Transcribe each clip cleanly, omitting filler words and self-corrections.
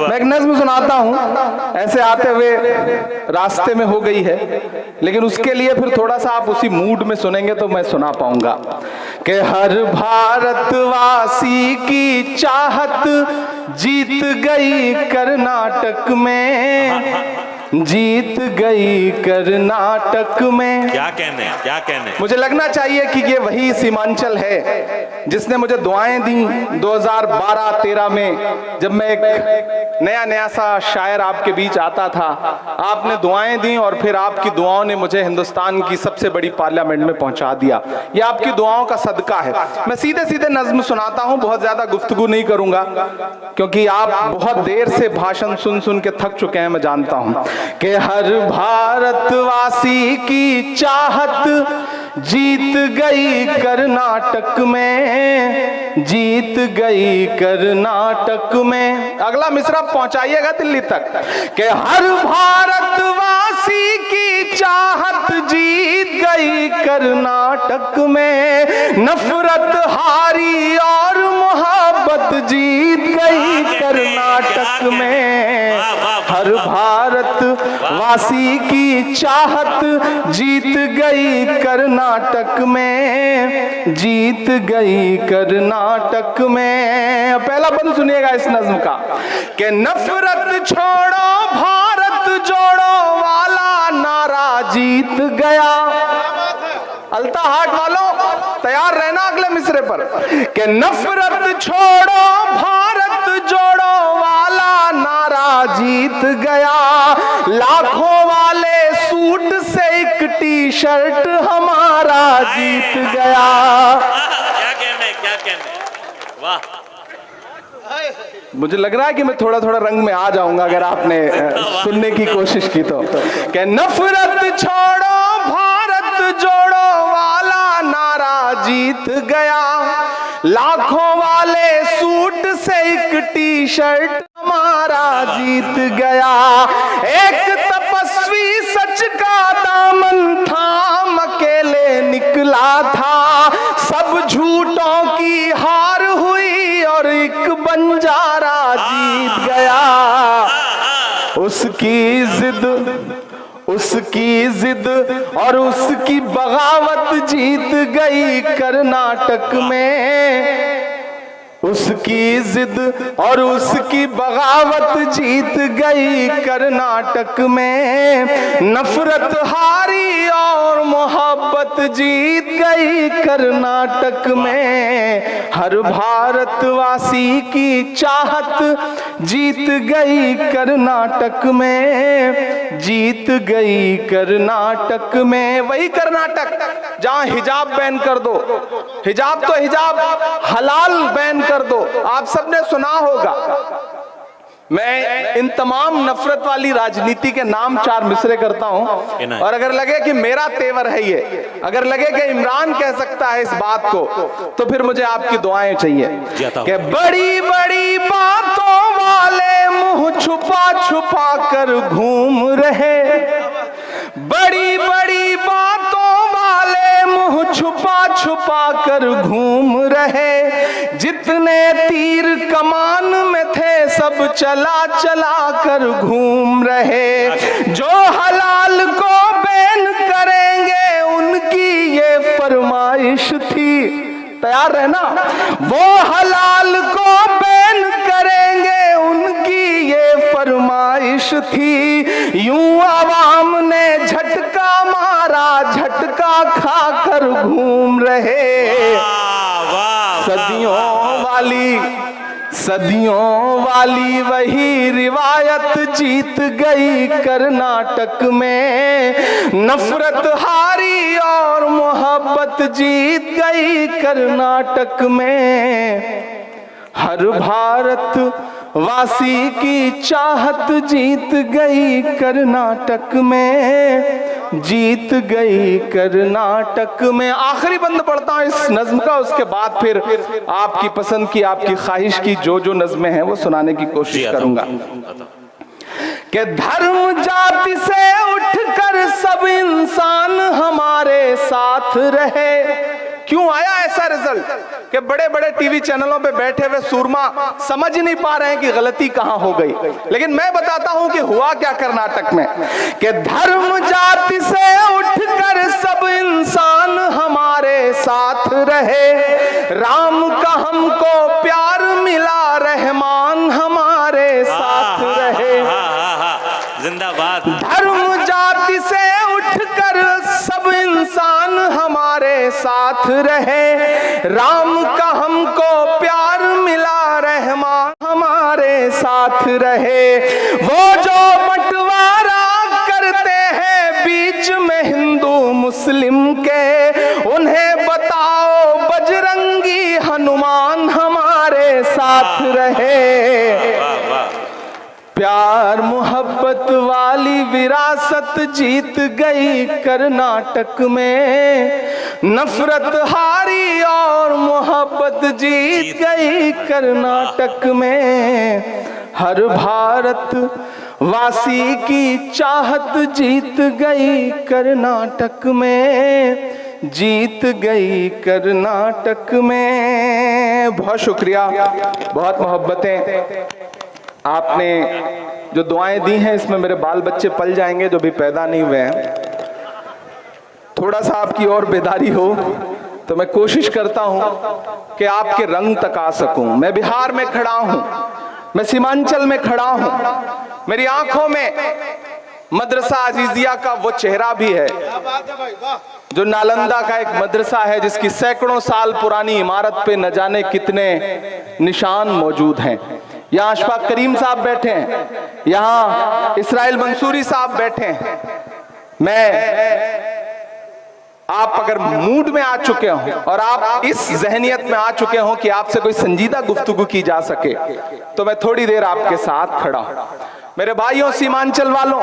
मैं एक नज्म सुनाता हूँ, ऐसे आते हुए रास्ते में हो गई है, लेकिन उसके लिए फिर थोड़ा सा आप उसी मूड में सुनेंगे तो मैं सुना पाऊंगा कि हर भारतवासी की चाहत जीत गई कर्नाटक में, जीत गई कर्नाटक में। क्या कहने मुझे लगना चाहिए कि ये वही सीमांचल है जिसने मुझे दुआएं दी 2012-13 में, जब मैं एक नया सा शायर आपके बीच आता था। आपने दुआएं दी और फिर आपकी दुआओं ने मुझे हिंदुस्तान की सबसे बड़ी पार्लियामेंट में पहुंचा दिया। ये आपकी दुआओं का सदका है। मैं सीधे सीधे नज्म सुनाता हूं, बहुत ज्यादा गुफ्तगू नहीं करूंगा क्योंकि आप बहुत देर से भाषण सुन सुन के थक चुके हैं, मैं जानता हूं। कि हर भारतवासी की चाहत जीत गई कर्नाटक में, जीत गई कर्नाटक में। अगला मिसरा पहुंचाइएगा दिल्ली तक कि हर भारतवासी की चाहत जीत गई कर्नाटक में, नफरत हारी और मोहब्बत जीत गई कर्नाटक में। हर भारतवासी की चाहत जीत गई कर्नाटक में, जीत गई कर्नाटक में। पहला बंद सुनिएगा इस नज्म का कि नफरत छोड़ो भारत जोड़ो वाला नारा जीत गया। अलता हाट वालों तैयार रहना अगले मिसरे पर कि नफरत छोड़ो भारत जोड़ो वाला नारा जीत गया। लाखों वाले सूट से एक टी शर्ट हमारा जीत गया। क्या कहने वाह। मुझे लग रहा है कि मैं थोड़ा थोड़ा रंग में आ जाऊंगा अगर आपने सुनने की कोशिश की तो। कि नफरत छोड़ो भारत जोड़ो वाला नारा जीत गया। लाखों वाले सूट से एक टी शर्ट हमारा जीत गया। एक तपस्वी सच का दामन थाम अकेले निकला था, सब झूठों की हार हुई और एक बंजारा जीत गया। उसकी जिद और उसकी बगावत जीत गई कर्नाटक में। उसकी जिद और उसकी बगावत जीत गई कर्नाटक में। नफरत हारी और मोहब्बत जीत गई कर्नाटक में। हर भारतवासी की चाहत जीत गई कर्नाटक में, जीत गई कर्नाटक में। वही कर्नाटक जहां हिजाब बैन कर दो, हिजाब तो हिजाब हलाल बैन कर दो। आप सबने सुना होगा। मैं इन तमाम नफरत वाली राजनीति के नाम 4 मिसरे करता हूं और अगर लगे कि मेरा तेवर है ये, अगर लगे कि इमरान कह सकता है इस बात को, तो फिर मुझे आपकी दुआएं चाहिए कि बड़ी बड़ी बातों वाले मुंह छुपा छुपा कर घूम रहे। बड़ी बड़ी बातों वाले मुंह छुपा छुपा कर घूम रहे। जितने तीर कमान में थे सब चला चला कर घूम रहे। जो हलाल को बैन करेंगे उनकी ये फरमाइश थी। तैयार रहना। वो हलाल को बैन करेंगे उनकी ये फरमाइश थी। यूं आवाम ने झटका मारा, झटका खाकर घूम रहे। सदियों वाली वही रिवायत जीत गई कर्नाटक में। नफरत हारी और मोहब्बत जीत गई कर्नाटक में। हर भारत वासी की चाहत जीत गई कर्नाटक में, जीत गई कर्नाटक में। आखिरी बंद पढ़ता हूं इस नज्म का, उसके बाद फिर आपकी पसंद की, आपकी ख्वाहिश की जो नज्में हैं वो सुनाने की कोशिश करूंगा। कि धर्म जाति से उठकर सब इंसान हमारे साथ रहे। क्यों आया ऐसा रिजल्ट कि बड़े बड़े टीवी चैनलों पे बैठे हुए सूरमा समझ ही नहीं पा रहे हैं कि गलती कहां हो गई। लेकिन मैं बताता हूं कि हुआ क्या कर्नाटक में, कि धर्म जाति से उठकर सब इंसान हमारे साथ रहे, राम का हमको प्यार मिला, रहमान हमारे साथ रहे। जिंदाबाद। धर्म जाति से उठकर सब इंसान हमारे साथ रहे, राम का हमको प्यार मिला, रहमान हमारे साथ रहे। वो जो बंटवारा करते हैं बीच में हिंदू मुस्लिम के, उन्हें बताओ बजरंगी हनुमान हमारे साथ रहे। प्यार मोहब्बत वाली विरासत जीत गई कर्नाटक में, नफरत हारी और मोहब्बत जीत गई कर्नाटक में। हर भारत वासी की चाहत जीत गई कर्नाटक में, जीत गई कर्नाटक में। बहुत शुक्रिया, बहुत मोहब्बतें आपने जो दुआएं दी हैं, इसमें मेरे बाल बच्चे पल जाएंगे जो भी पैदा नहीं हुए हैं। थोड़ा सा आपकी और बेदारी हो तो मैं कोशिश करता हूं कि आपके रंग तक आ सकूं। मैं बिहार में खड़ा हूं, मैं सीमांचल में खड़ा हूं, मेरी आंखों में मदरसा अजीजिया का वो चेहरा भी है जो नालंदा का एक मदरसा है जिसकी सैकड़ों साल पुरानी इमारत पे न जाने कितने निशान मौजूद हैं। यहाँ अशफाक करीम साहब बैठे हैं, यहाँ इसराइल मंसूरी साहब बैठे हैं। मैं आप अगर मूड में आ चुके हो और आप इस जहनियत में आ चुके हो कि आपसे कोई संजीदा गुफ्तगू की जा सके, तो मैं थोड़ी देर आपके साथ खड़ा हूं। मेरे भाइयों सीमांचल वालों,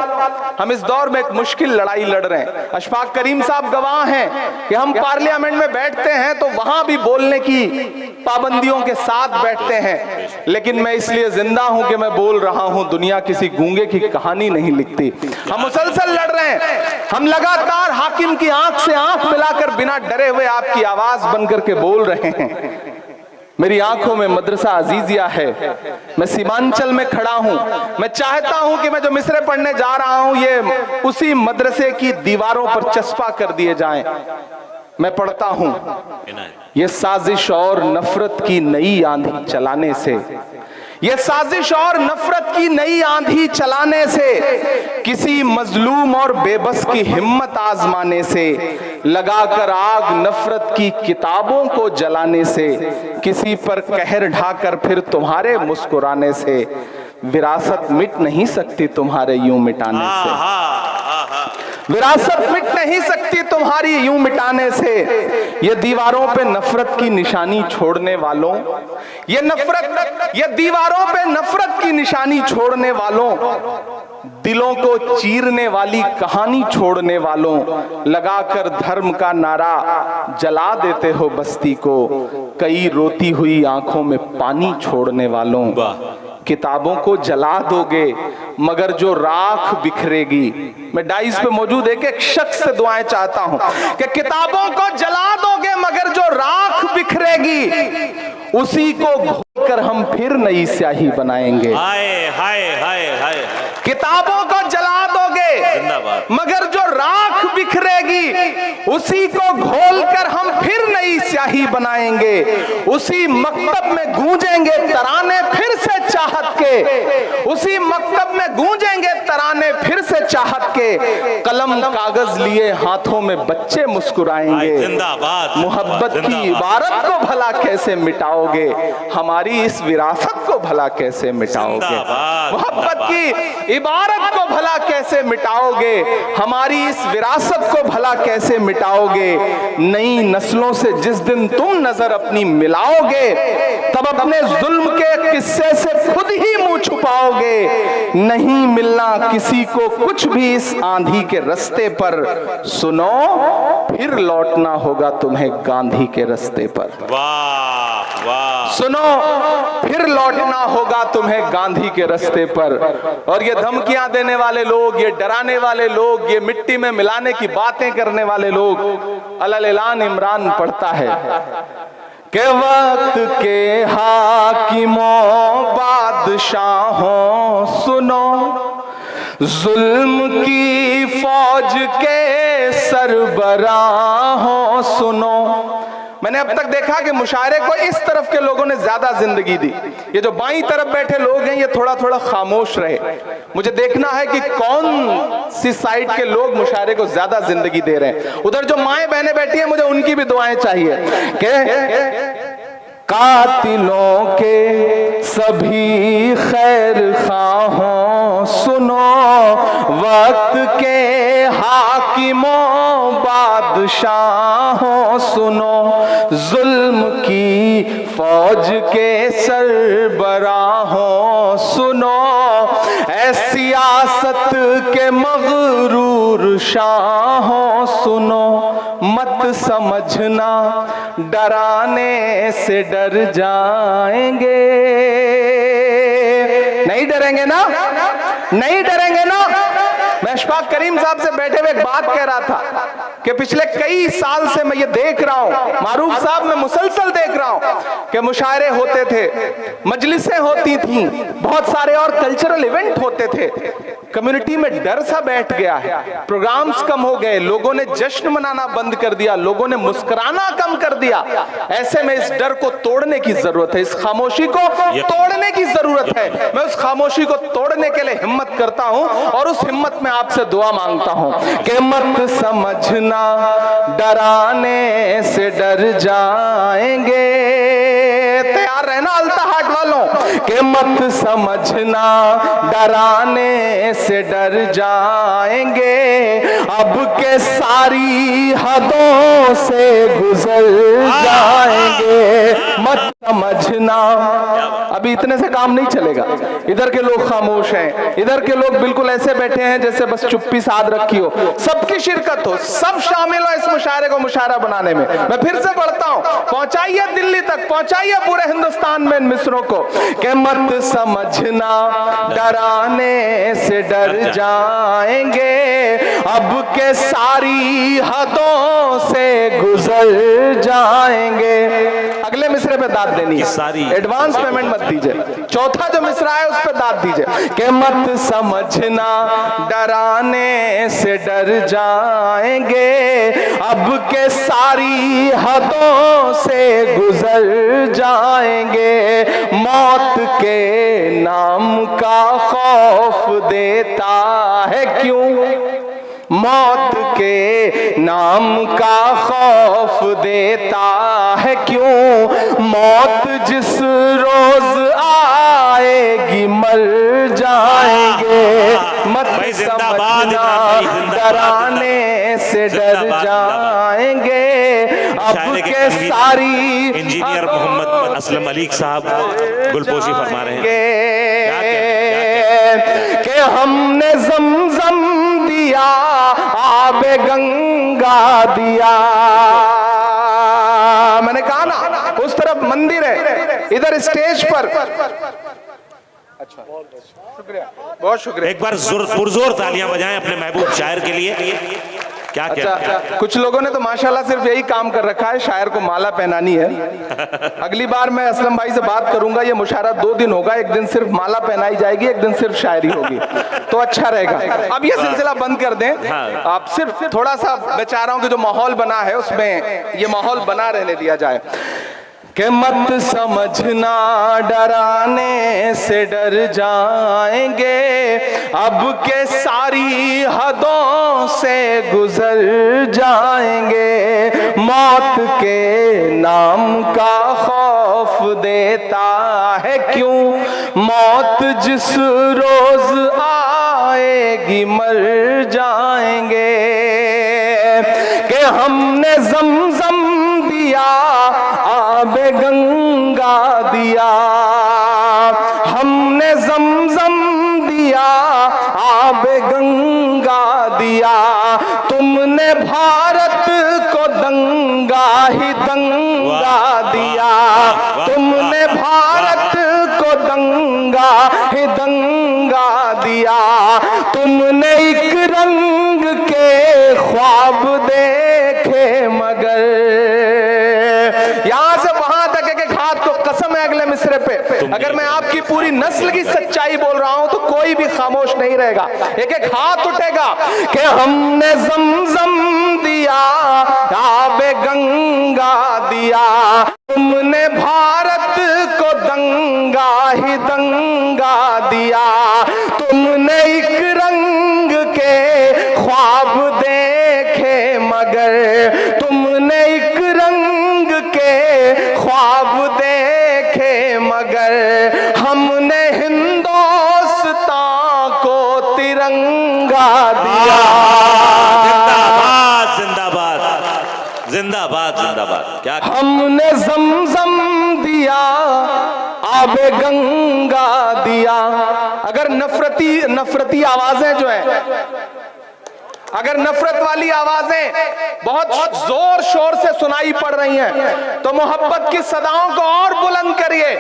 हम इस दौर में एक मुश्किल लड़ाई लड़ रहे हैं। अशफाक करीम साहब गवाह हैं कि हम पार्लियामेंट में बैठते हैं तो वहां भी बोलने की पाबंदियों के साथ बैठते हैं, लेकिन मैं इसलिए जिंदा हूं कि मैं बोल रहा हूं। दुनिया किसी गूंगे की कहानी नहीं लिखती। हम मुसलसल लड़ रहे हैं, हम लगातार हाकिम की आंख से आंख मिलाकर बिना डरे हुए आपकी आवाज बनकर के बोल रहे हैं। मेरी आंखों में मदरसा अजीजिया है, मैं सीमांचल में खड़ा हूं। मैं चाहता हूं कि मैं जो मिसरे पढ़ने जा रहा हूं ये उसी मदरसे की दीवारों पर चस्पा कर दिए जाएं। मैं पढ़ता हूं, ये साजिश और नफरत की नई आंधी चलाने से, ये साजिश और नफरत की नई आंधी चलाने से, किसी मजलूम और बेबस की हिम्मत आजमाने से, लगाकर आग नफरत की किताबों को जलाने से, किसी पर कहर ढाकर फिर तुम्हारे मुस्कुराने से, विरासत मिट नहीं सकती तुम्हारे यूं मिटाने से। विरासत मिट नहीं सकती तुम्हारी यूं मिटाने से। ये दीवारों पे नफरत की निशानी छोड़ने वालों, ये दीवारों पे नफरत की निशानी छोड़ने वालों, दिलों को चीरने वाली कहानी छोड़ने वालों, लगाकर धर्म का नारा जला देते हो बस्ती को, कई रोती हुई आंखों में पानी छोड़ने वालों। किताबों को जला दोगे मगर जो राख बिखरेगी, मैं डाइस पे मौजूद एक एक शख्स से दुआएं चाहता हूं कि किताबों को जला दोगे मगर जो राख बिखरेगी, उसी को घोलकर हम फिर नई स्याही बनाएंगे। हाय हाय हाय हाय। किताबों को जला दोगे मगर जो राख बिखरेगी, उसी को घोलकर हम फिर नई स्याही बनाएंगे। उसी मकतब में गूंजेंगे तराने फिर से चाहत के, उसी मकतब में गूंजेंगे तराने फिर से चाहत के, कलम कागज लिए हाथों में बच्चे मुस्कुराएंगे। जिंदाबाद। मोहब्बत की इबारत को भला कैसे मिटाओगे, हमारी इस विरासत को भला कैसे मिटाओगे। मोहब्बत की इबारत को भला कैसे मिटाओगे, हमारी इस विरासत को भला कैसे मिटाओगे। नई नस्लों से जिस दिन तुम नजर अपनी मिलाओगे, तब अपने जुल्म के किस्से से खुद ही मुंह छुपाओगे। नहीं मिलना किसी को कुछ भी इस आंधी के रास्ते पर, सुनो फिर लौटना होगा तुम्हें गांधी के रास्ते पर। वाह वाह। सुनो फिर फिर लौटना होगा तुम्हें गांधी के रास्ते पर। और ये धमकियां देने वाले लोग, ये डराने वाले लोग, ये मिट्टी में मिलाने की बातें करने वाले लोग, अलल ऐलान इमरान पढ़ता है कि वक्त के हाकिमों बादशाहों सुनो, जुल्म की फौज के सरबराहों सुनो। मैंने अब तक देखा कि मुशायरे को इस तरफ के लोगों ने ज्यादा जिंदगी दी। ये जो बाईं तरफ बैठे लोग हैं ये थोड़ा थोड़ा खामोश रहे। मुझे देखना है कि कौन सी साइड के लोग मुशायरे को ज्यादा जिंदगी दे रहे हैं। उधर जो माएं बहनें बैठी हैं मुझे उनकी भी दुआएं चाहिए कि कातिलों के सभी खैर खाहों सुनो, वक्त के हाकिमों बादशाहों सुनो, जुल्म की फौज के सरबराहों सुनो, ऐ सियासत के मगरूर शाहों सुनो, मत समझना डराने से डर जाएंगे। नहीं डरेंगे ना, नहीं डरेंगे ना। मैं अशफाक करीम साहब से बैठे हुए एक बात कह रहा था कि पिछले कई साल से मैं ये देख रहा हूं, मारूफ साहब मैं मुसलसल देख रहा हूं कि मुशायरे होते थे, मजलिसें होती थी, बहुत सारे और कल्चरल इवेंट होते थे। कम्युनिटी में डर सा बैठ गया है, प्रोग्राम्स कम हो गए, लोगों ने जश्न मनाना बंद कर दिया, लोगों ने मुस्कुराना कम कर दिया। ऐसे में इस डर को तोड़ने की जरूरत है, इस खामोशी को तोड़ने की जरूरत है। मैं उस खामोशी को तोड़ने के लिए हिम्मत करता हूं और उस हिम्मत में आपसे दुआ मांगता हूं कि मत समझना डराने से डर जाएंगे। तैयार रहना अल्ताहाट वालों कि मत समझना डराने से डर जाएंगे, अब के सारी हदों से गुजर जाएंगे। मत समझना, अभी इतने से काम नहीं चलेगा। इधर के लोग खामोश हैं, इधर के लोग बिल्कुल ऐसे बैठे हैं जैसे बस चुप्पी साध रखी हो। सबकी शिरकत हो, सब शामिल हो इस मुशायरे को मुशायरा बनाने में। मैं फिर से पढ़ता हूं, पहुंचाइए दिल्ली तक, पहुंचाइए पूरे हिंदुस्तान में इन मिसरों को कि मत समझना डराने से डर जाएंगे, अब के सारी हदों से गुजर जाएंगे। अगले मिसरे पे दाद देनी है, एडवांस पेमेंट मत दीजिए। चौथा जो मिसरा है उस पे दाद दीजिए कि मत समझना डराने से डर जाएंगे, अब के सारी हदों से गुजर जाएंगे। मौत के नाम का खौफ देता है क्यों, मौत के नाम का खौफ देता है क्यों, मौत जिस रोज आएगी मर जाएंगे। मत समझना डराने से डर जाएंगे, अब के सारी। इंजीनियर मोहम्मद असलम अली साहब गुलपोशी फरमा रहे हैं कि हमने ज़मज़म दिया, आबे गंगा दिया। मैंने कहा ना उस तरफ मंदिर है, इधर स्टेज पर। अच्छा शुक्रिया, बहुत शुक्रिया। एक बार पुरजोर तालियां बजाएं अपने महबूब शायर के लिए। क्या अच्छा, कुछ लोगों ने तो माशाल्लाह सिर्फ यही काम कर रखा है, शायर को माला पहनानी है। अगली बार मैं असलम भाई से बात करूंगा, ये मुशायरा 2 दिन होगा, एक दिन सिर्फ माला पहनाई जाएगी, एक दिन सिर्फ शायरी होगी, तो अच्छा रहेगा। अब ये सिलसिला बंद कर दें, आप सिर्फ थोड़ा सा बेचारों के जो माहौल बना है उसमें ये माहौल बना रहने दिया जाए कि मत समझना डराने से डर जाएंगे, अब के सारी हदों से गुजर जाएंगे। मौत के नाम का खौफ देता है क्यों, मौत जिस रोज आएगी मर जाएंगे। कि हमने ज़मज़म दिया, आबे गंगा दिया, हमने ज़मज़म दिया, आबे गंगा दिया। तुमने भारत को दंगा ही दंगा दिया, तुमने भारत ही दंगा दिया, तुमने एक रंग के ख्वाब देखे मगर। यहां से वहां तक एक एक हाथ को कसम है अगले मिसरे पे, अगर मैं आपकी पूरी नस्ल की सच्चाई बोल रहा हूं तो कोई भी खामोश नहीं रहेगा, एक एक हाथ उठेगा कि हमने ज़मज़म दिया, आबे गंगा दिया, तुमने भारत को दंगा ही दंगा दिया, तुमने एक रंग के ख्वाब देखे मगर, तुमने एक रंग के ख्वाब देखे मगर, हमने हिंदुस्तान को तिरंगा दिया। जिंदाबाद जिंदाबाद जिंदाबाद जिंदाबाद। क्या हमने ज़मज़म दिया, आबे गंगा दिया। अगर नफरती आवाजें जो है, अगर नफरत वाली आवाजें बहुत जोर शोर से सुनाई पड़ रही हैं तो मोहब्बत की सदाओं को और बुलंद करिए,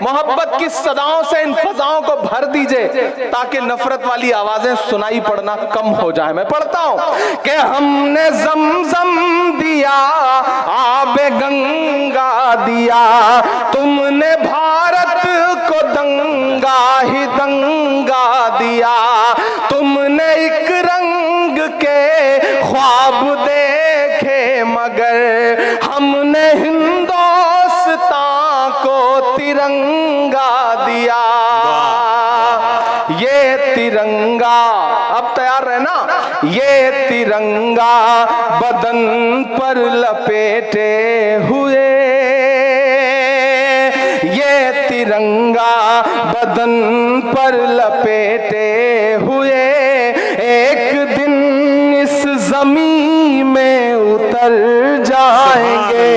मोहब्बत की सदाओं से इन फजाओं को भर दीजिए ताकि नफरत वाली आवाजें सुनाई पड़ना कम हो जाए। मैं पढ़ता हूं कि हमने ज़मज़म दिया, आबे गंगा दिया, तुमने भारत को दंगा ही दंगा दिया, तुमने एक रंग के ख्वाब देखे मगर, हमने हिंदुस्तान को तिरंगा दिया। ये तिरंगा, अब तैयार रहना, ये तिरंगा बदन पर लपेटे हुए, ये तिरंगा बदन पर लपेटे हुए, एक दिन इस जमीन में उतर जाएंगे,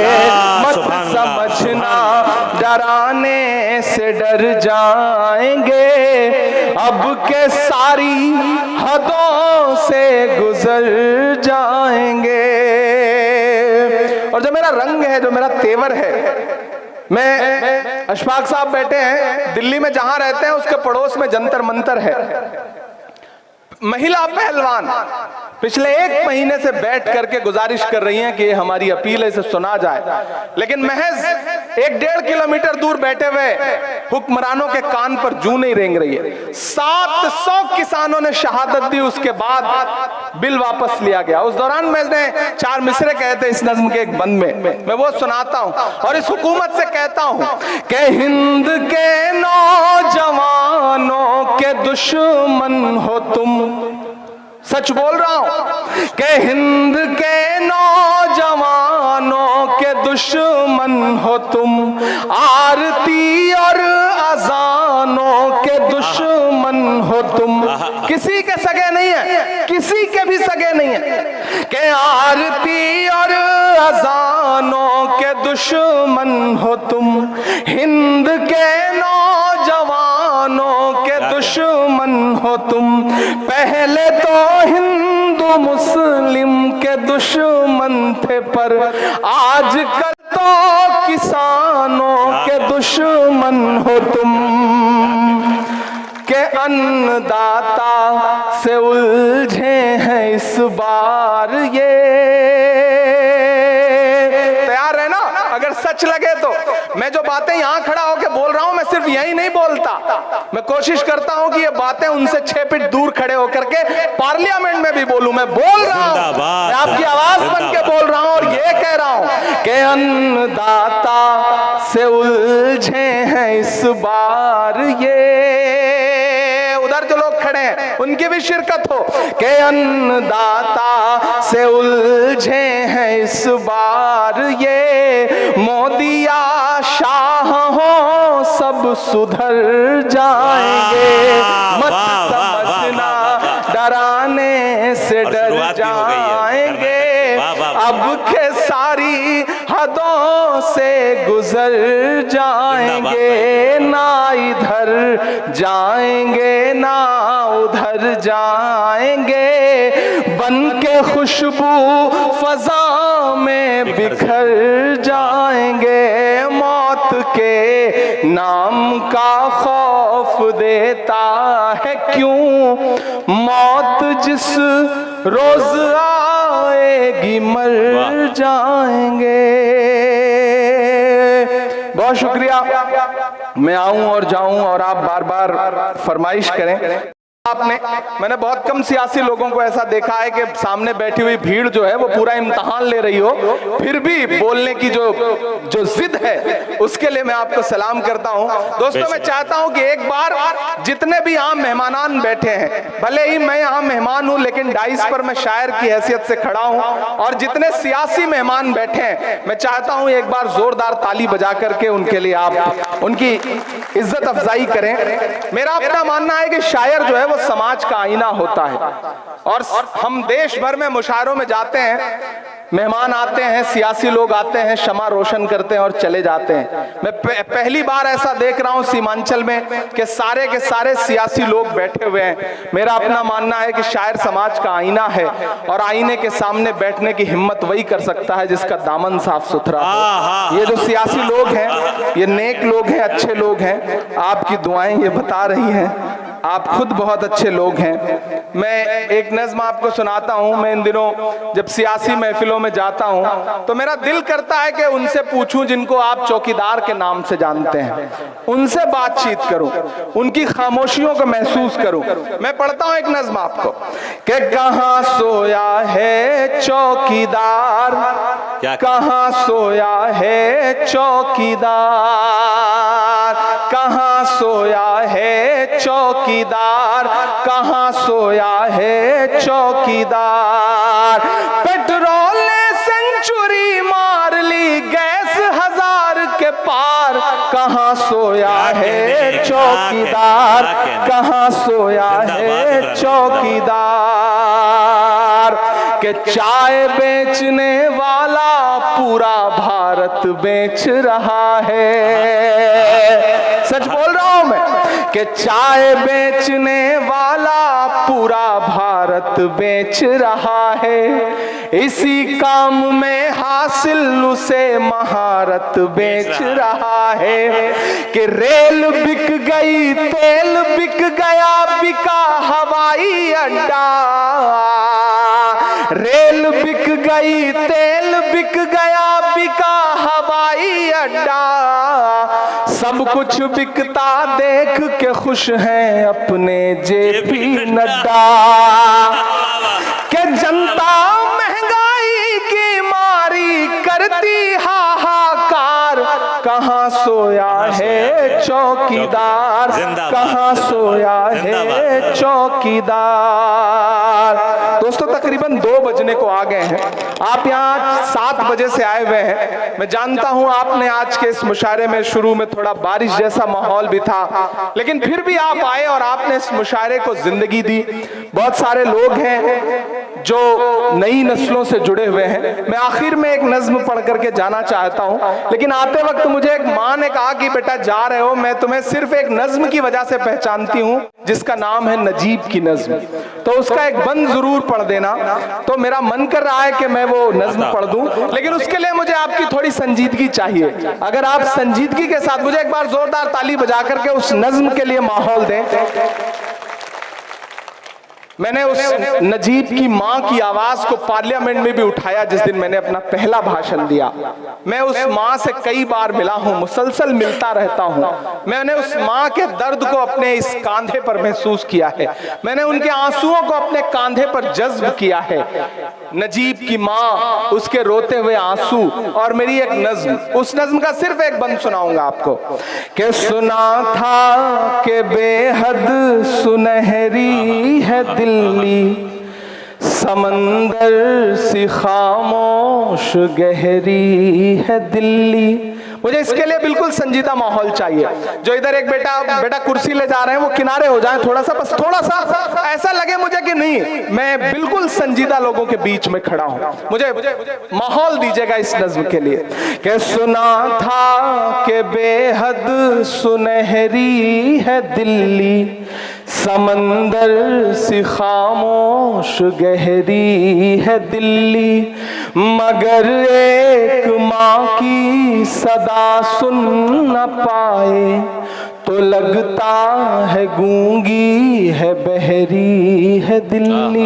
मत समझना डराने से डर जाएंगे, अब के सारी हदों से गुजर जाएंगे। और जो मेरा रंग है, जो मेरा तेवर है, मैं अशफाक साहब बैठे हैं दिल्ली में, जहां रहते हैं उसके पड़ोस में जंतर मंतर है, महिला पहलवान पिछले 1 महीने से बैठ करके गुजारिश कर रही हैं कि हमारी अपील है, इसे सुना जाए, लेकिन महज 1-1.5 किलोमीटर दूर बैठे हुए हुक्मरानों के कान पर जूं नहीं रेंग रही है। 700 किसानों ने शहादत दी, उसके बाद बिल वापस लिया गया। उस दौरान मैंने 4 मिसरे कहे थे इस नज्म के एक बंद में, मैं वो सुनाता हूं और इस हुकूमत से कहता हूं कि हिंद के नौजवानों के दुश्मन हो तुम, सच बोल रहा हूं कि हिंद के नौजवानों के दुश्मन हो तुम, आरती और अजानों के दुश्मन हो तुम, किसी के सगे नहीं है, किसी के भी सगे नहीं है कि आरती और अजानों के दुश्मन हो तुम, हिंद के नौजवानों के दुश्मन हो तुम, पहले तो हिंदू मुस्लिम के दुश्मन थे पर आज कल तो किसानों के दुश्मन हो तुम, के अन्नदाता से उलझे हैं इस बार ये। तैयार है ना? अगर सच लगे तो मैं जो बातें यहां खड़ा होकर बोल रहा हूं, मैं सिर्फ यही नहीं बोलता, मैं कोशिश करता हूं कि ये बातें उनसे 6 फीट दूर खड़े होकर के पार्लियामेंट में भी बोलूं। मैं बोल रहा हूं, मैं आपकी आवाज बन के बोल रहा हूं और ये कह रहा हूं कि अन्नदाता से उलझे हैं इस बार ये। उधर जो लोग खड़े हैं उनकी भी शिरकत हो कि अन्नदाता से उलझे हैं इस बार ये, मोदिया शाह हो सब सुधर जाएंगे, मत समझना डराने से डर जाएंगे, अब के सारी हदों से गुजर जाएंगे, ना इधर जाएंगे ना उधर जाएंगे, बन के खुशबू फजा में बिखर जाएंगे, मौत के नाम का खौफ दे देता है क्यों, मौत जिस रोज आएगी मर जाएंगे। बहुत शुक्रिया। मैं आऊं और जाऊं और आप बार बार फरमाइश करें। मैंने बहुत कम सियासी लोगों को ऐसा देखा है कि सामने बैठी हुई भीड़ जो है वो पूरा इम्तिहान ले रही हो, फिर भी बोलने की जो जिद है उसके लिए मैं आपको सलाम करता हूं। दोस्तों, मैं चाहता हूं कि एक बार जितने भी यहाँ मेहमानान बैठे हैं, भले ही मैं यहाँ मेहमान हूं लेकिन डाइस पर मैं शायर की हैसियत से खड़ा हूं, और जितने सियासी मेहमान बैठे हैं मैं चाहता हूं एक बार जोरदार ताली बजा करके उनके लिए आप उनकी इज्जत अफजाई करें। मेरा अपना मानना है कि शायर जो है समाज का आईना होता है, और हम देश भर में मुशायरों में जाते हैं, मेहमान आते हैं, सियासी लोग आते हैं, शमा रोशन करते हैं और चले जाते हैं। मैं पहली बार ऐसा देख रहा हूं सीमांचल में कि सारे के सारे सियासी लोग बैठे हुए हैं। मेरा अपना मानना है कि शायर समाज का आईना है, और आईने के सामने बैठने की हिम्मत वही कर सकता है जिसका दामन साफ सुथरा हो। ये जो सियासी लोग हैं ये नेक लोग हैं, अच्छे लोग हैं, आपकी दुआएं ये बता रही हैं, आप खुद बहुत अच्छे लोग हैं। मैं एक नज़्म आपको सुनाता हूं। मैं इन दिनों जब सियासी महफिलों में जाता हूं तो मेरा दिल करता है कि उनसे पूछूं जिनको आप चौकीदार के नाम से जानते हैं, उनसे बातचीत करूं, उनकी खामोशियों को महसूस करूं। मैं पढ़ता हूं एक नज़्म आपको कि कहां सोया है चौकीदार, कहां सोया है चौकीदार, कहां सोया है चौकीदार, कहां सोया है चौकीदार। पेट्रोल ने सेंचुरी मार ली, गैस 1000 के पार, कहां सोया है चौकीदार, कहां सोया है चौकीदार। के चाय बेचने वाला पूरा भारत बेच रहा है, सच बोल रहा हूं मैं, कि चाय बेचने वाला पूरा भारत बेच रहा है। इसी काम में हासिल उसे महारत बेच रहा है। कि रेल बिक गई, तेल बिक गया, बिका हवाई अड्डा, रेल बिक गई, तेल बिक गया, बिका हवाई अड्डा। सब कुछ बिकता देख के खुश हैं अपने जेपी नड्डा। के जनता महंगाई की मारी करती हाहाकार, कहां सोया है चौकीदार, कहां सोया है चौकीदार। दोस्तों, तकरीबन 2 बजने को आ गए हैं। आप यहाँ 7 बजे से आए हुए हैं। मैं जानता हूँ आपने आज के इस मुशायरे में शुरू में थोड़ा बारिश जैसा माहौल भी था, लेकिन फिर भी आप आए और आपने इस मुशायरे को जिंदगी दी। बहुत सारे लोग हैं जो नई नस्लों से जुड़े हुए हैं। मैं आखिर में एक नज्म पढ़ करके जाना चाहता हूँ, लेकिन आते वक्त मुझे एक माँ ने कहा कि बेटा जा रहे हो, मैं तुम्हें सिर्फ एक नज्म की वजह से पहचानती हूँ जिसका नाम है नजीब की नज्म, तो उसका एक बंद जरूर पढ़ देना। तो मेरा मन कर रहा है कि मैं वो नज्म पढ़ दूं, लेकिन उसके लिए मुझे आपकी थोड़ी संजीदगी चाहिए। अगर आप संजीदगी के साथ मुझे एक बार जोरदार ताली बजा करके उस नज्म के लिए माहौल दें। मैंने उस नजीब की माँ की आवाज को पार्लियामेंट में भी उठाया जिस दिन मैंने अपना पहला भाषण दिया। मैं उस माँ से कई बार मिला हूँ, मुसलसल मिलता रहता हूँ। मैंने उस माँ के दर्द को अपने इस कांधे पर महसूस किया है, मैंने उनके आंसुओं को अपने कांधे पर जज्ब किया है। नजीब की माँ, उसके रोते हुए आंसू, और मेरी एक नज्म, उस नज्म का सिर्फ एक बंद सुनाऊंगा आपको। कि सुना था कि बेहद सुनहरी है दिल्ली, समंदर सी खामोश गहरी है दिल्ली। मुझे इसके लिए बिल्कुल संजीदा माहौल चाहिए। जो इधर एक बेटा कुर्सी ले जा रहे हैं वो किनारे हो जाएं थोड़ा सा, बस थोड़ा सा ऐसा लगे मुझे कि नहीं, मैं बिल्कुल संजीदा लोगों के बीच में खड़ा हूं। मुझे माहौल दीजिएगा इस नज्म के लिए। कि सुना था कि बेहद सुनहरी है दिल्ली, समंदर सी खामोश गहरी है दिल्ली, मगर एक माँ की सदा सुन न पाए तो लगता है गूंगी है, बहरी है दिल्ली।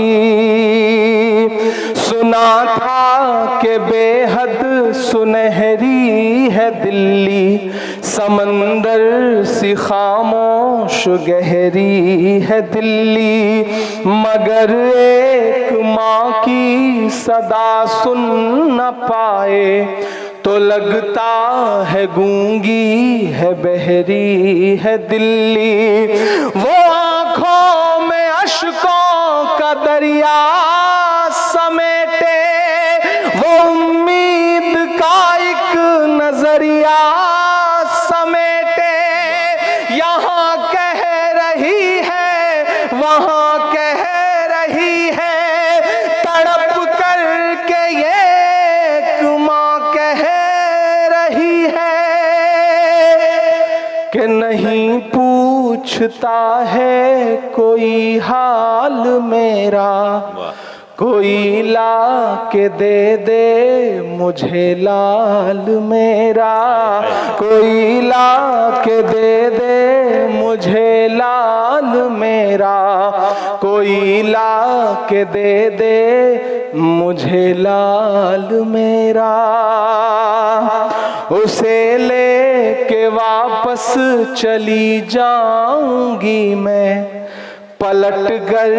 सुना था कि बेहद सुनहरी है दिल्ली, समंदर सी खामोश गहरी है दिल्ली। मगर एक माँ की सदा सुन न पाए, तो लगता है गूंगी है, बहरी है दिल्ली। वो आंखों में अश्कों का दरिया समेटे, वो उम्मीद का एक नजरिया समेटे। यहाँ कह रही है, वहाँ कह रही है, तड़प करके ये एक माँ कह रही है कि नहीं पूछता है कोई हाल मेरा, कोई ला के दे दे मुझे लाल मेरा, कोई ला के दे दे मुझे लाल मेरा, कोई ला के दे दे मुझे लाल मेरा। उसे लेके वापस चली जाऊंगी मैं, पलट कर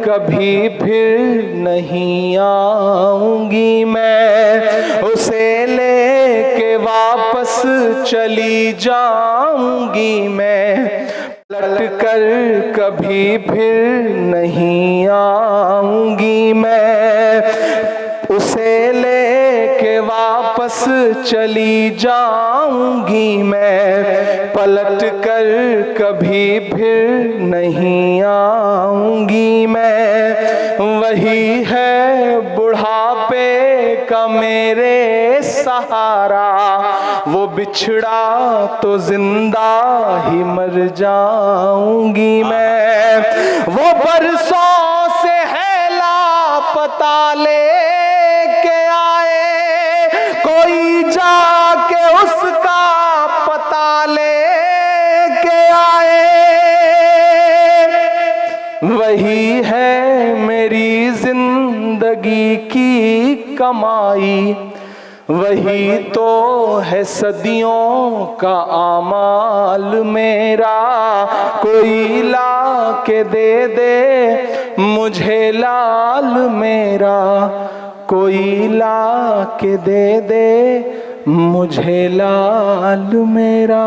कभी फिर नहीं आऊंगी मैं। उसे लेके वापस चली जाऊंगी मैं, पलट कर कभी फिर नहीं आऊंगी मैं। उसे लेके वापस चली जाऊंगी मैं, पलट कर कभी फिर नहीं आऊंगी मैं। वही है बुढ़ापे का मेरे सहारा, वो बिछड़ा तो जिंदा ही मर जाऊंगी मैं। वो बरसों से है लापता लेके आए, कोई जाके उसका पता लेके आए। वही है मेरी जिंदगी की कमाई, वही तो है सदियों का आमाल मेरा। कोई ला के दे दे मुझे लाल मेरा, कोई ला के दे दे मुझे लाल मेरा।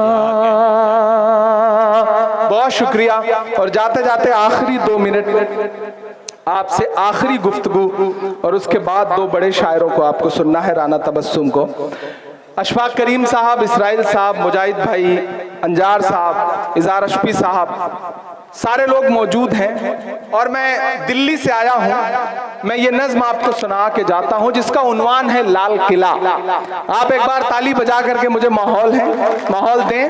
बहुत शुक्रिया। और जाते जाते आखिरी 2 मिनट आपसे आखिरी गुफ्तगू, और उसके बाद 2 बड़े शायरों को आपको सुनना है, राना तबस्सुम को। अशफाक करीम साहब, इसराइल साहब, मुजाहिद भाई, अंजार साहब, इज़ार अशफी साहब, सारे लोग मौजूद हैं। और मैं दिल्ली से आया हूं। मैं ये नज्म आपको सुना के जाता हूं जिसका उन्वान है लाल किला। आप एक बार ताली बजा करके मुझे माहौल दें।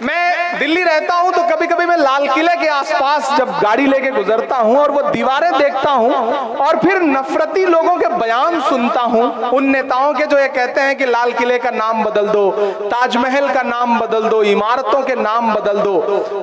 मैं दिल्ली रहता हूं तो कभी कभी मैं लाल किले के आसपास जब गाड़ी लेके गुजरता हूं और वो दीवारें देखता हूं और फिर नफरती लोगों के बयान सुनता हूं, उन नेताओं के जो ये कहते हैं कि लाल किले का नाम बदल दो, ताजमहल का नाम बदल दो, इमारतों के नाम बदल दो,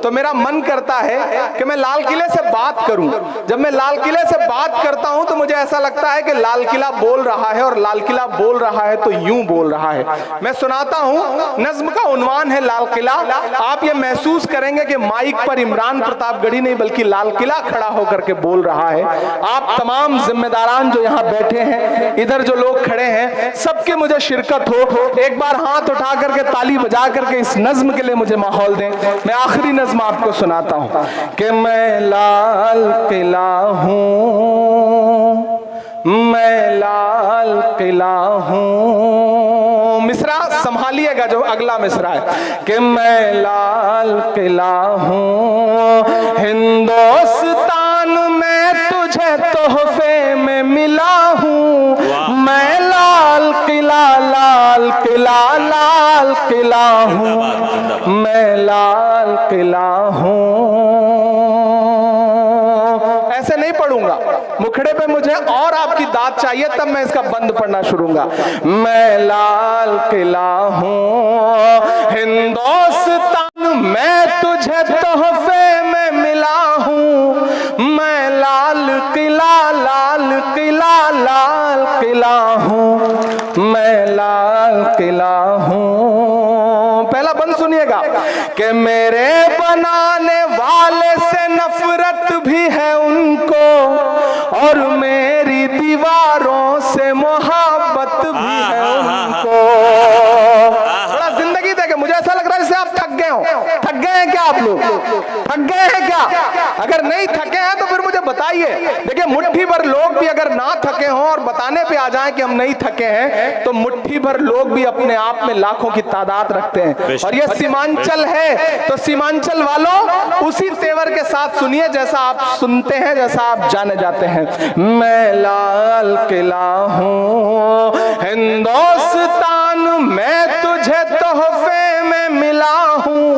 तो मेरा मन करता है कि मैं लाल किले से बात करूं। जब मैं लाल किले से बात करता हूं तो मुझे ऐसा लगता है कि लाल किला बोल रहा है, और लाल किला बोल रहा है तो यूं बोल रहा है। मैं सुनाता हूं, नज्म का उन्वान है लाल किला। आप ये महसूस करेंगे कि माइक पर इमरान प्रतापगढ़ी नहीं बल्कि लाल किला खड़ा होकर के बोल रहा है। आप तमाम जिम्मेदारान जो यहाँ बैठे हैं, इधर जो लोग खड़े हैं, सबके मुझे शिरकत हो। एक बार हाथ उठा करके ताली बजा करके इस नज्म के लिए मुझे माहौल दें। मैं आखिरी नज्म आपको सुनाता हूँ कि मैं लाल किला हूँ, मैं लाल किला हूँ। मिसरा संभालिएगा जो अगला मिसरा है कि मैं लाल किला हूँ, हिंदुस्तान में तुझे तोहफे में मिला हूँ। मैं लाल किला, लाल किला, लाल किला हूँ, मैं लाल किला हूँ। ऐसे नहीं पढ़ूंगा, मुखड़े पे मुझे और आपकी दाद चाहिए, तब मैं इसका बंद पढ़ना शुरूंगा। मैं लाल किला हूँ, हिंदुस्तान मैं तुझे तोहफे में मिला हूँ, मैं लाल किला लाल किला लाल किला हूँ, मैं लाल किला हूँ। पहला बंद सुनिएगा कि मेरे बनाने वाले से नफरत भी है उनको और मेरी दीवारों से मोहब्बत भी है उनको। थोड़ा जिंदगी देखे, मुझे ऐसा लग रहा है जैसे आप थक गए हो। थक गए हैं क्या आप लोग? थक गए हैं क्या? अगर नहीं थके हैं तो फिर मुझे बताइए। देखिए, मुट्ठी भर लोग भी अगर ना थके हों और बताने पे आ जाएं कि हम नहीं थके हैं, तो मुट्ठी भर लोग भी अपने आप में लाखों की तादाद रखते हैं। और ये सीमांचल है, तो सीमांचल वालों उसी तेवर के साथ सुनिए जैसा आप सुनते हैं, जैसा आप जाने जाते हैं। मैं लाल किला हूँ हिंदुस्तान, मैं तुझे तोहफे में मिला हूँ,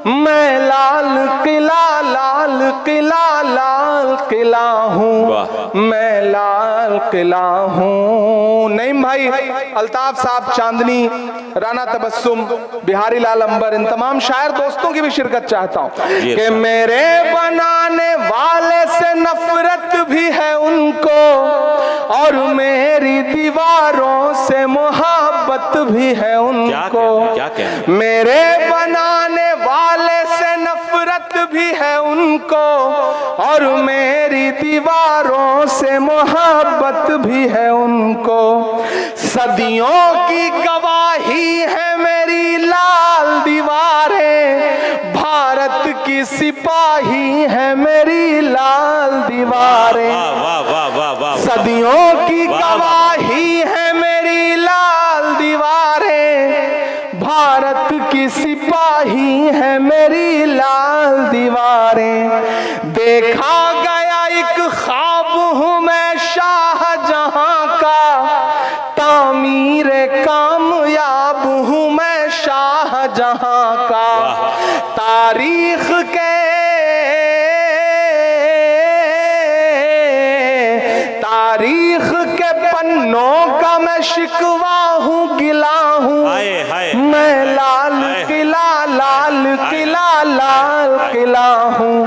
मैं लाल किला लाल किला लाल किला हूँ, मैं लाल किला हूँ। नईम भाई, अल्ताफ साहब चांदनी, राना तबस्सुम, बिहारी लाल अंबर, इन तमाम शायर दोस्तों की भी शिरकत चाहता हूँ कि मेरे बनाने वाले से नफरत भी है उनको और मेरी दीवारों से मोहब्बत भी है उनको। मेरे बनाने वाले से नफरत भी है उनको और मेरी दीवारों से मोहब्बत भी है उनको। सदियों की गवाही है मेरी लाल दीवारें, भारत की सिपाही है मेरी लाल दीवारें। सदियों की गवाही है मेरी लाल दीवारें, भारत की सिपाही है मेरी लाल दीवारें। देखा गया एक ख्वाब हूँ मैं शाहजहां का, तामीरे कामयाब हूँ मैं शाहजहां का। तारीख के पन्नों का मैं शिकवा हूँ, गिला हूँ, मैं लाल किला लाल किला लाल किला हूँ,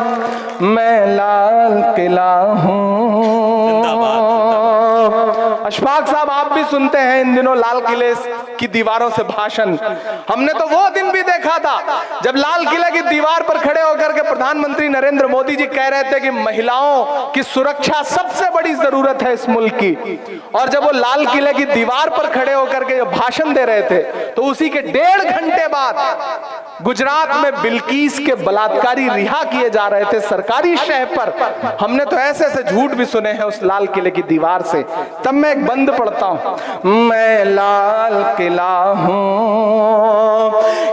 मैं लाल किला हूँ। अशफाक साहब, आप भी सुनते हैं इन दिनों लाल किले की दीवारों से भाषण। हमने तो वो दिन भी देखा था जब लाल किले की दीवार पर खड़े होकर के प्रधानमंत्री नरेंद्र मोदी जी कह रहे थे कि महिलाओं की सुरक्षा सबसे बड़ी जरूरत है इस मुल्क की। और जब वो लाल किले की दीवार पर खड़े होकर के भाषण दे रहे थे, तो उसी के 1.5 घंटे बाद गुजरात में बिल्किस के बलात्कारी रिहा किए जा रहे थे सरकारी शह पर। हमने तो ऐसे ऐसे झूठ भी सुने हैं उस लाल किले की दीवार से। तब मैं एक बंद पढ़ता हूं, मैं लाल किला हूं,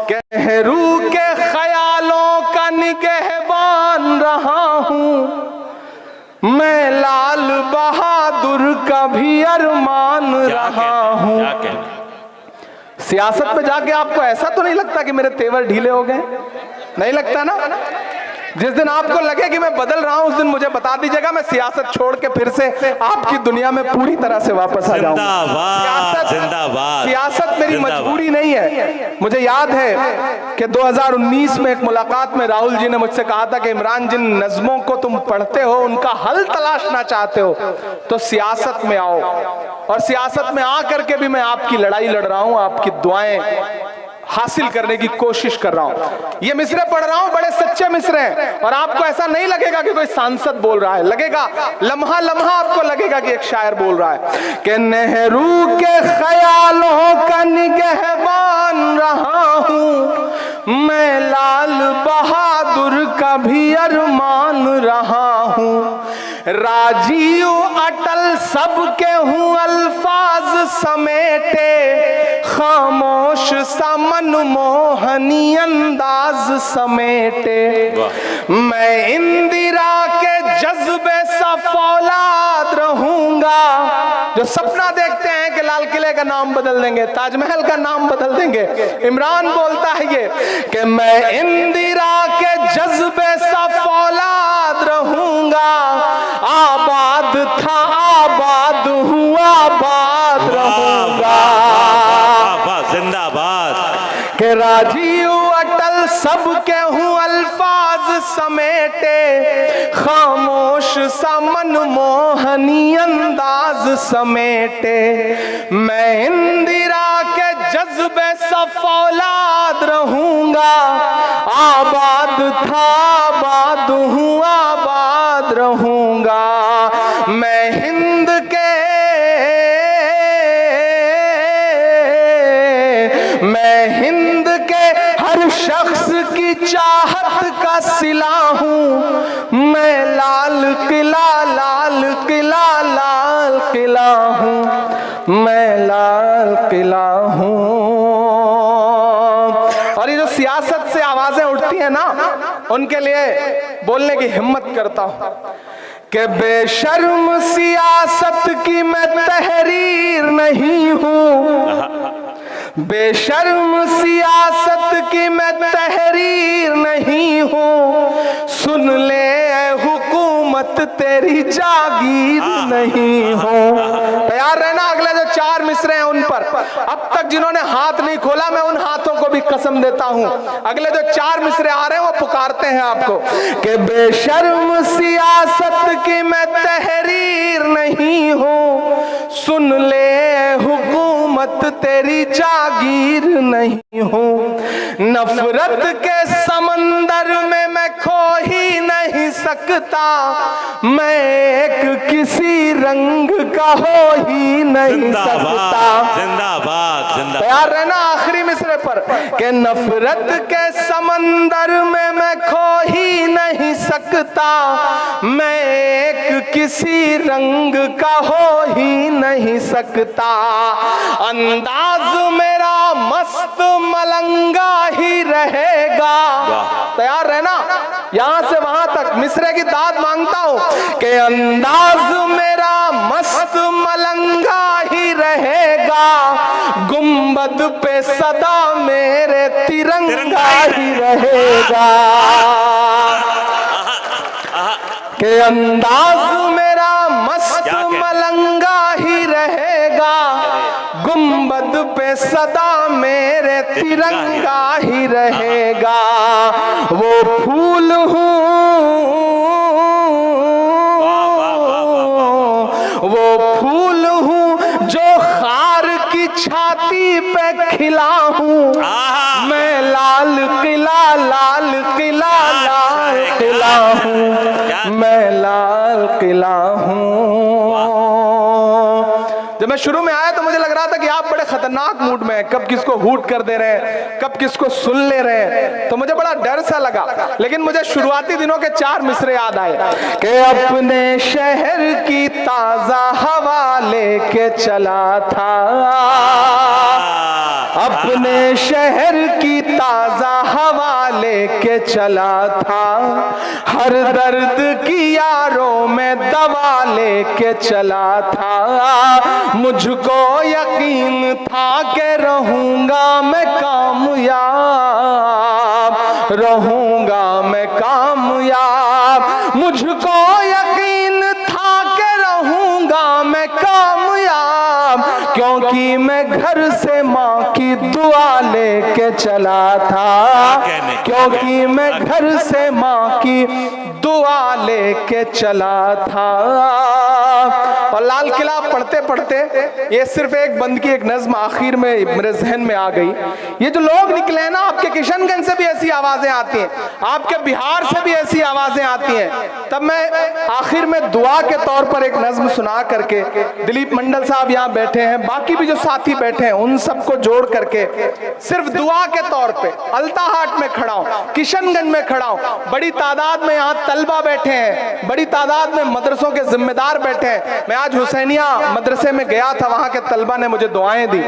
कहरू के ख्यालों का निगहबान रहा हूं, मैं लाल बहादुर का भी अरमान रहा हूं। सियासत में जाके आपको ऐसा तो नहीं लगता कि मेरे तेवर ढीले हो गए? नहीं लगता ना? जिस दिन आपको लगे कि मैं बदल रहा हूं, उस दिन मुझे बता दीजिएगा, मैं सियासत छोड़ के फिर से आपकी दुनिया में पूरी तरह से वापस आ जाऊंगा। सियासत मेरी मजबूरी नहीं है। मुझे याद है कि 2019 में एक मुलाकात में राहुल जी ने मुझसे कहा था कि इमरान, जिन नज़्मों को तुम पढ़ते हो उनका हल तलाशना चाहते हो तो सियासत में आओ। और सियासत में आकर के भी मैं आपकी लड़ाई लड़ रहा हूं, आपकी दुआएं हासिल करने की कोशिश कर रहा हूं। ये मिसरे पढ़ रहा हूं, बड़े सच्चे मिसरे हैं। और आपको ऐसा नहीं लगेगा कि कोई सांसद बोल रहा है, लगेगा लम्हा लम्हा आपको लगेगा कि एक शायर बोल रहा है कि नेहरू के ख्यालों का निगहबान रहा हूं, मैं लाल बहादुर का भी अरमान रहा हूं, राजीव अटल सबके हूं अल्फाज समेटे, खामोश सा मनमोहनी अंदाज समेटे, मैं इंदिरा के जज्बे सा फौलाद रहूंगा। जो सपना देखते हैं कि लाल किले का नाम बदल देंगे, ताजमहल का नाम बदल देंगे, इमरान बोलता है ये कि मैं इंदिरा के जज्बे सा फौलाद रहूंगा, आबाद था आबाद हूँ आबाद रहूंगा। जिंदाबाद। के राजीव अटल सब के हूँ अल्फाज समेटे, खामोश सा मनमोहनी अंदाज समेटे। मैं इंदिरा के जज्बे सा फौलाद रहूंगा, आबाद था आबाद हूँ आबाद रहूंगा। मैं हिंद के हर शख्स की चाहत का सिला हूँ। मैं लाल किला लाल किला लाल किला हूँ, मैं लाल किला हूँ। और ये जो सियासत से आवाजें उठती हैं ना, उनके लिए बोलने की हिम्मत करता हूँ कि बेशर्म सियासत की मैं तहरीर नहीं हूँ, बेशर्म सियासत की मैं तहरीर नहीं हूँ। सुन ले हुकूमत तेरी जागीर नहीं हूँ। तैयार रहना अगले जो 4 मिसरे हैं उन पर। अब तक जिन्होंने हाथ नहीं खोला, मैं उन हाथों को भी कसम देता हूँ, अगले जो 4 मिसरे आ रहे हैं वो पुकारते हैं आपको कि बेशर्म सियासत की मैं तहरीर नहीं हूँ। सुन ले हुकूमत तेरी जागीर नहीं हूँ। नफरत के समंदर में मैं खो ही नहीं सकता, मैं एक किसी रंग का हो ही नहीं सकता। जिंदाबाद जिंदाबाद। तैयार रहना आखिरी मिसरे पर कि नफरत के समंदर में मैं खो ही नहीं सकता, मैं एक किसी रंग का हो ही नहीं सकता। अंदाज मेरा मस्त मलंगा ही रहेगा। तैयार रहना, यहां से वहां तक मिसरे की दाद मांगता हूं कि अंदाज मेरा मस्त मलंगा ही रहेगा, गुंबद पे सदा मेरे तिरंगा ही रहेगा। कि अंदाज मेरा मस्त मलंगा ही रहेगा, गुंबद पे सदा मेरे तिरंगा ही रहेगा। वो फूल हूँ, वो फूल हूँ जो खार की छाती पे खिला हूँ। मैं लाल किला लाल किला लाल किला हूँ, मैं लाल किला हूँ। जब मैं शुरू में आया तो मुझे लग रहा था कि आप बड़े खतरनाक मूड में हैं, कब किसको हूट कर दे रहे हैं, कब किसको सुन ले रहे हैं, तो मुझे बड़ा डर सा लगा। लेकिन मुझे शुरुआती दिनों के 4 मिसरे याद आए कि अपने शहर की ताजा हवा लेके चला था, अपने शहर की ताजा हवा लेके चला था, हर दर्द की यारों में दवा लेके चला था। मुझको यकीन था कि रहूंगा मैं कामयाब, रहूंगा मैं कामयाब। मुझको यकीन था कि रहूंगा मैं कामयाब, क्योंकि मैं घर से माँ की दुआ लेके चला था, क्योंकि मैं घर से माँ की दुआ लेके चला था। और लाल किला पढ़ते पढ़ते ये सिर्फ एक बंद की एक नज्म आखिर में मेरे जहन में आ गई। ये जो लोग निकले ना, आपके किशनगंज से भी ऐसी आवाजें आती हैं, आपके बिहार से भी ऐसी आवाजें आती हैं। तब मैं आखिर में दुआ के तौर पर एक नज्म सुना करके, दिलीप मंडल साहब यहाँ बैठे हैं, बाकी भी जो साथी बैठे हैं, उन सबको जोड़ करके सिर्फ दुआ के तौर पे अल्ताहाट में खड़ा हूँ, किशनगंज में खड़ा हूँ। बड़ी तादाद में यहाँ तलबा बैठे हैं, बड़ी तादाद में मदरसों के जिम्मेदार बैठे हैं। मैं आज हुसैनिया मदरसे में गया था, वहां के तलबा ने मुझे दुआएं दी।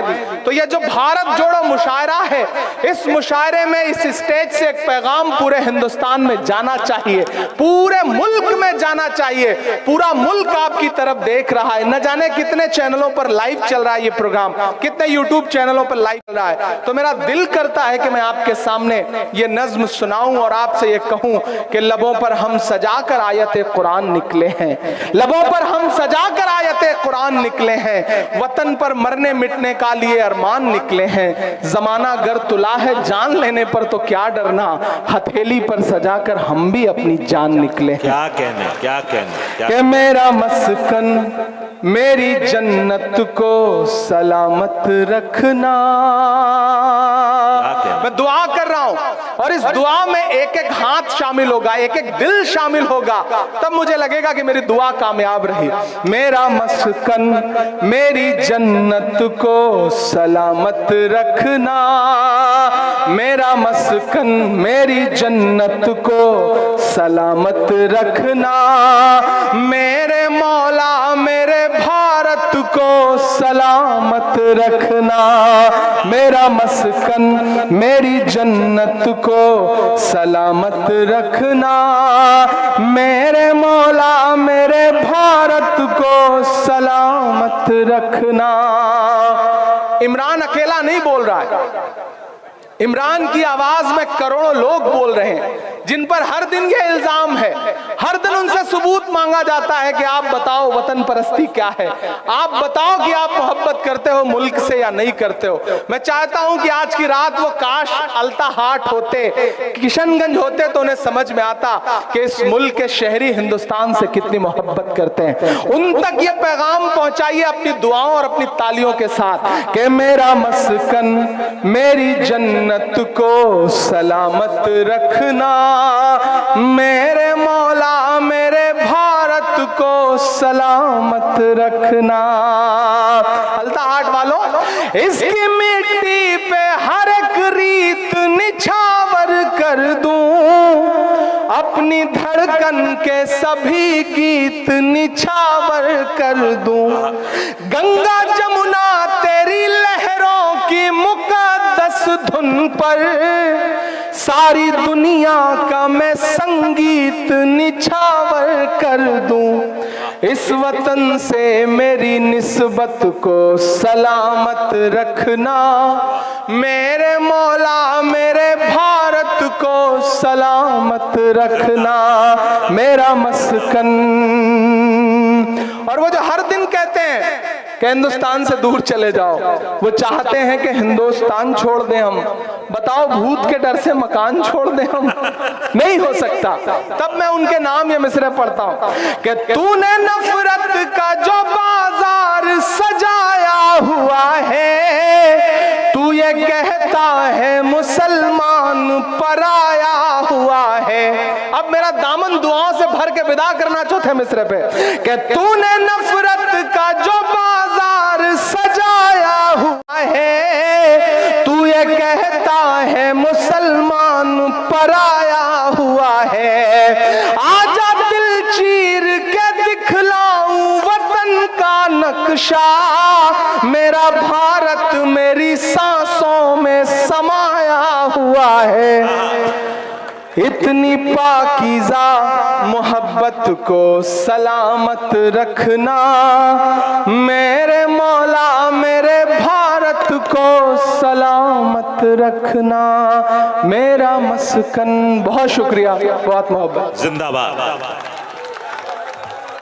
तो ये जो भारत जोड़ो मुशायरा है, इस मुशायरे में, इस स्टेज से एक पैगाम पूरे हिंदुस्तान में जाना चाहिए, पूरे मुल्क में में जाना चाहिए। पूरा मुल्क आपकी तरफ देख रहा है, न जाने कितने चैनलों पर लाइव चल रहा है ये प्रोग्राम, कितने यूट्यूब चैनलों पर लाइव चल रहा है। तो मेरा दिल करता है कि मैं आपके सामने ये नज्म सुनाऊं और आपसे ये कहूं कि लबों पर हम सजाकर आयत कुरान निकले हैं, लबों पर हम सजाकर आयत कुरान निकले हैं, वतन पर मरने मिटने का लिए अरमान निकले हैं। जमाना गर तुला है जान लेने पर तो क्या डरना, हथेली पर सजाकर हम भी अपनी जान निकले हैं। क्या कहने, क्या कहने, कि मेरा मस्कन मेरी जन्नत को सलामत रखना। मैं दुआ कर रहा हूं और इस दुआ में एक एक हाथ शामिल होगा, एक एक दिल शामिल होगा, तब मुझे लगेगा कि मेरी दुआ कामयाब रही। मेरा मस्कन मेरी जन्नत को सलामत रखना, मेरा मस्कन मेरी जन्नत को सलामत रखना, मेरे मौला मेरे भारत को सलामत रखना, मेरा मस्कन मेरी जन्नत को सलामत रखना, मेरे मौला मेरे भारत को सलामत रखना। इमरान अकेला नहीं बोल रहा है, इमरान की आवाज में करोड़ों लोग बोल रहे हैं जिन पर हर दिन ये इल्जाम है, हर दिन उनसे सबूत मांगा जाता है कि आप बताओ वतन परस्ती क्या है, आप बताओ कि आप मोहब्बत करते हो मुल्क से या नहीं करते हो। मैं चाहता हूं कि आज की रात वो काश अल्ताहाट होते, किशनगंज होते तो उन्हें समझ में आता कि इस मुल्क के शहरी हिंदुस्तान से कितनी मोहब्बत करते हैं। उन तक ये पैगाम पहुंचाइए अपनी दुआओं और अपनी तालियों के साथ कि मेरा मस्कन मेरी जन्नत को सलामत रखना, मेरे मौला मेरे भारत को सलामत रखना। अल्ताहाट वालों, इसकी मिट्टी पे हर एक रीत निछावर कर दूं, अपनी धड़कन के सभी गीत निछावर कर दूं, गंगा जमुना तेरी लहरों की मुकद्दस धुन पर सारी दुनिया का मैं संगीत निछावर कर दूं, इस वतन से मेरी निस्बत को सलामत रखना, मेरे मौला मेरे भारत को सलामत रखना, मेरा मस्कन। और वो जो हर दिन कहते हैं कि हिंदुस्तान से दूर चले जाओ, वो चाहते हैं कि हिंदुस्तान छोड़ दें हम। बताओ भूत के डर से मकान छोड़ दें हम? नहीं हो सकता। तब मैं उनके नाम ये मिसरे पढ़ता हूं कि तूने नफरत का जो बाजार सजाया हुआ है, तू ये कहता है मुसलमान पराया हुआ है। अब मेरा दामन दुआओं से भर के विदा करना चौथे मिसरे पे कि तूने नफरत का जो बाजार सजाया हुआ है, तू ये कहता है मुसलमान पराया हुआ है। आजा दिल चीर के दिखलाऊं वतन का नक्शा, मेरा भारत मेरी सांसों में समाया हुआ है। इतनी पाकीज़ा मोहब्बत को सलामत रखना, मेरे मौला मेरे भारत को सलामत रखना, मेरा मस्कन। बहुत शुक्रिया, बहुत मोहब्बत। जिंदाबाद।